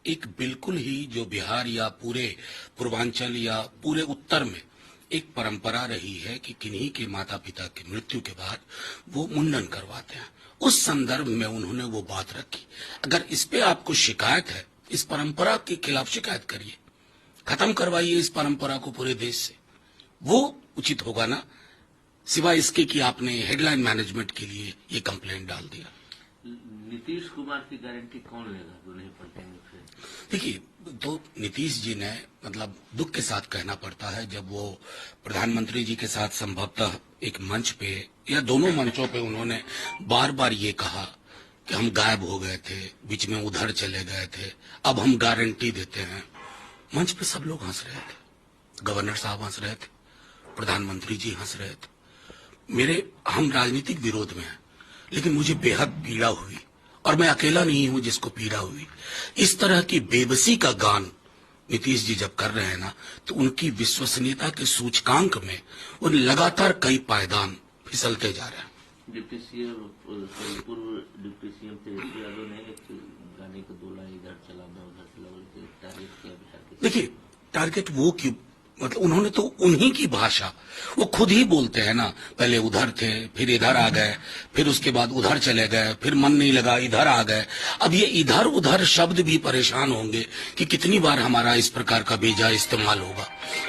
एक बिल्कुल ही जो बिहार या पूरे पूर्वांचल या पूरे उत्तर में एक परंपरा रही है कि किन्हीं के माता पिता की मृत्यु के बाद वो मुंडन करवाते हैं। उस संदर्भ में उन्होंने वो बात रखी। अगर इस पे आपको शिकायत है, इस परंपरा के खिलाफ शिकायत करिए, खत्म करवाइए इस परंपरा को पूरे देश से, वो उचित होगा ना, सिवाय इसके कि आपने हेडलाइन मैनेजमेंट के लिए ये कंप्लेंट डाल दिया। नीतीश कुमार की गारंटी कौन लेगा जो नहीं पलटेंगे फिर? देखिए, तो नीतीश जी ने मतलब दुख के साथ कहना पड़ता है, जब वो प्रधानमंत्री जी के साथ संभवतः एक मंच पे या दोनों मंचों पे उन्होंने बार बार ये कहा कि हम गायब हो गए थे, बीच में उधर चले गए थे, अब हम गारंटी देते हैं। मंच पे सब लोग हंस रहे थे, गवर्नर साहब हंस रहे थे, प्रधानमंत्री जी हंस रहे थे। हम राजनीतिक विरोध में हैं, लेकिन मुझे बेहद पीड़ा हुई, और मैं अकेला नहीं हूं जिसको पीड़ा हुई। इस तरह की बेबसी का गान नीतीश जी जब कर रहे हैं ना, तो उनकी विश्वसनीयता के सूचकांक में उन लगातार कई पायदान फिसलते जा रहे हैं। डिप्टी सीएम पूर्व डिप्टी सीएम तेजस्वी यादव ने एक गाने को 2 लाइन इधर चला मैं उधर चला बोल के टारगेट किया बिहार के। देखिए, टारगेट वो क्यों, मतलब उन्होंने तो उन्हीं की भाषा, वो खुद ही बोलते हैं ना, पहले उधर थे, फिर इधर आ गए, फिर उसके बाद उधर चले गए, फिर मन नहीं लगा इधर आ गए। अब ये इधर उधर शब्द भी परेशान होंगे कि कितनी बार हमारा इस प्रकार का भेजा इस्तेमाल होगा।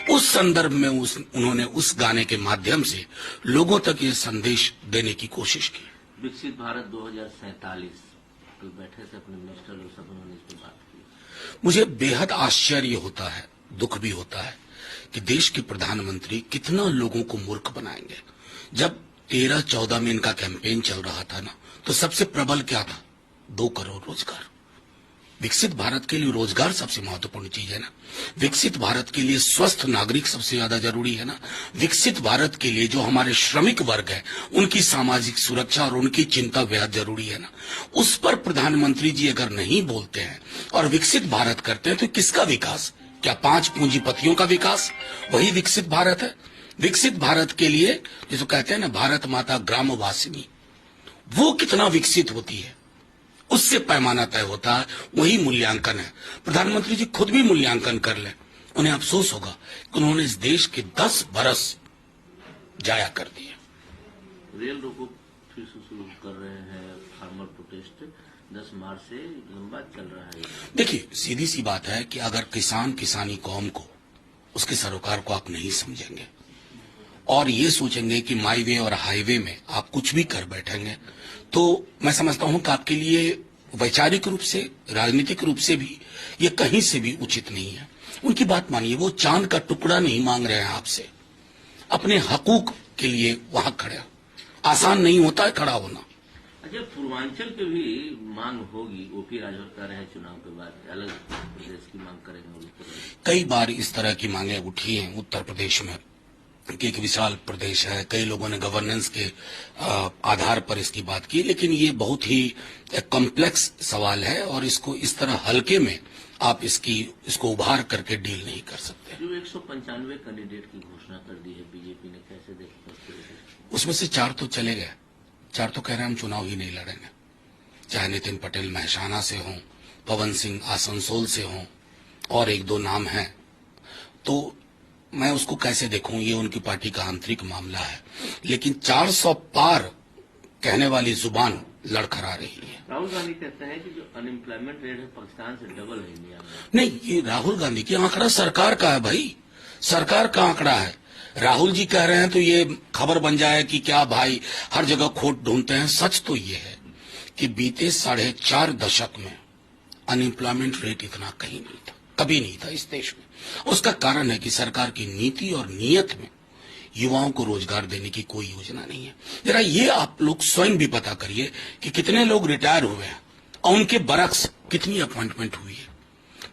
उस संदर्भ में उन्होंने उस गाने के माध्यम से लोगों तक ये संदेश देने की कोशिश की। विकसित भारत 2047 कल बैठे थे अपने मिनिस्टर और सब, उन्होंने इस पर बात की। मुझे बेहद आश्चर्य होता है, दुख भी होता है कि देश के प्रधानमंत्री कितना लोगों को मूर्ख बनाएंगे। जब 13-14 में इनका कैंपेन चल रहा था ना, तो सबसे प्रबल क्या था? 2 करोड़ रोजगार। विकसित भारत के लिए रोजगार सबसे महत्वपूर्ण चीज है ना। विकसित भारत के लिए स्वस्थ नागरिक सबसे ज्यादा जरूरी है ना। विकसित भारत के लिए जो हमारे श्रमिक वर्ग है, उनकी सामाजिक सुरक्षा और उनकी चिंता बेहद जरूरी है ना। उस पर प्रधानमंत्री जी अगर नहीं बोलते हैं और विकसित भारत करते हैं, तो किसका विकास? क्या 5 पूंजीपतियों का विकास वही विकसित भारत है? विकसित भारत के लिए जिसको कहते हैं ना, भारत माता ग्रामवासिनी, वो कितना विकसित होती है, उससे पैमाना तय होता है, वही मूल्यांकन है। प्रधानमंत्री जी खुद भी मूल्यांकन कर लें, उन्हें अफसोस होगा कि उन्होंने इस देश के 10 बरस जाया कर दिए। रेल रोको फिर से शुरू कर रहे हैं, फार्मर प्रोटेस्ट 10 मार्च से लंबा चल रहा है। देखिए, सीधी सी बात है कि अगर किसानी कौम को, उसके सरोकार को आप नहीं समझेंगे और ये सोचेंगे कि माई वे और हाईवे में आप कुछ भी कर बैठेंगे, तो मैं समझता हूं कि आपके लिए वैचारिक रूप से, राजनीतिक रूप से भी ये कहीं से भी उचित नहीं है। उनकी बात मानिए, वो चांद का टुकड़ा नहीं मांग रहे हैं आपसे, अपने हकूक के लिए वहां खड़े। आसान नहीं होता है खड़ा होना। अच्छा, पूर्वांचल पे भी मांग होगी, ओपी राजभर कर रहे हैं चुनाव के बाद, अलग प्रदेश की मांग करेंगे। कई बार इस तरह की मांगे उठी हैं उत्तर प्रदेश में कि एक विशाल प्रदेश है, कई लोगों ने गवर्नेंस के आधार पर इसकी बात की, लेकिन ये बहुत ही कॉम्प्लेक्स सवाल है और इसको इस तरह हल्के में आप इसको उभार करके डील नहीं कर सकते। जो 195 कैंडिडेट की घोषणा कर दी है बीजेपी ने, कैसे देखते? उसमें से 4 तो चले गए, 4 तो कह रहे हैं हम चुनाव ही नहीं लड़ेंगे, चाहे नितिन पटेल महसाना से हों, पवन सिंह आसनसोल से हों, और 1-2 नाम हैं। तो मैं उसको कैसे देखूं, ये उनकी पार्टी का आंतरिक मामला है, लेकिन 400 पार कहने वाली जुबान लड़खड़ा रही है। राहुल गांधी कहते हैं कि जो अनएम्प्लॉयमेंट रेट है पाकिस्तान से डबल है इंडिया में। नहीं, ये राहुल गांधी की आंकड़ा सरकार का है भाई, सरकार का आंकड़ा है। राहुल जी कह रहे हैं तो ये खबर बन जाए कि क्या भाई हर जगह खोट ढूंढते हैं। सच तो ये है कि बीते 4.5 दशक में अनएम्प्लॉयमेंट रेट इतना कहीं नहीं था, कभी नहीं था इस देश में। उसका कारण है कि सरकार की नीति और नीयत में युवाओं को रोजगार देने की कोई योजना नहीं है। जरा ये आप लोग स्वयं भी पता करिए कि कितने लोग रिटायर हुए हैं और उनके बरक्स कितनी अपॉइंटमेंट हुई है।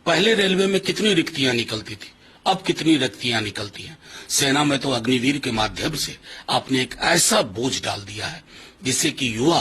पहले रेलवे में कितनी रिक्तियां निकलती थी, अब कितनी रिक्तियां निकलती हैं। सेना में तो अग्निवीर के माध्यम से आपने एक ऐसा बोझ डाल दिया है जिससे कि युवा